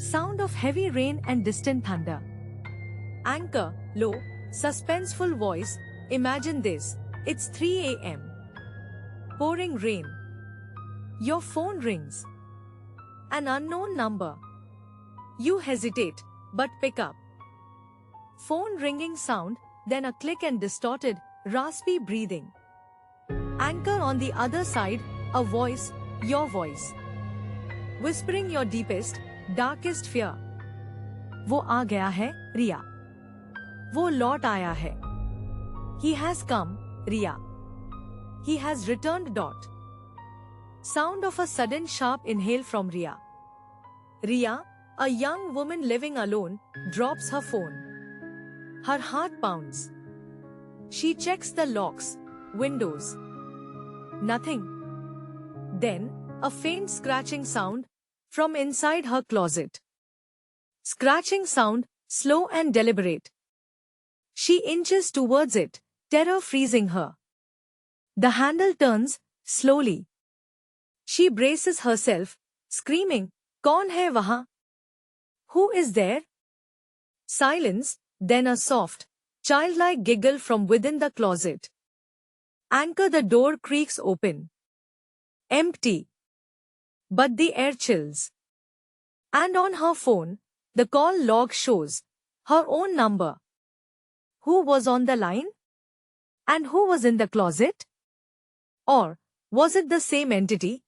Sound of heavy rain and distant thunder. Anchor, low, suspenseful voice. Imagine this. It's 3 a.m. Pouring rain. Your phone rings. An unknown number. You hesitate, but pick up. Phone ringing sound, then a click and distorted, raspy breathing. Anchor on the other side, a voice, your voice. Whispering your deepest, darkest fear. वो आ गया है, रिया. वो लौट आया है. He has come, Riya. He has returned. Sound of a sudden sharp inhale from Riya. Riya, a young woman living alone, drops her phone. Her heart pounds. She checks the locks, windows. Nothing. Then, a faint scratching sound from inside her closet. Scratching sound, slow and deliberate. She inches towards it, terror freezing her. The handle turns, slowly. She braces herself, screaming, "Kaun hai wahan?" Who is there? Silence, then a soft, childlike giggle from within the closet. Anchor, the door creaks open. Empty. But the air chills. And on her phone, the call log shows her own number. Who was on the line? And who was in the closet? Or was it the same entity?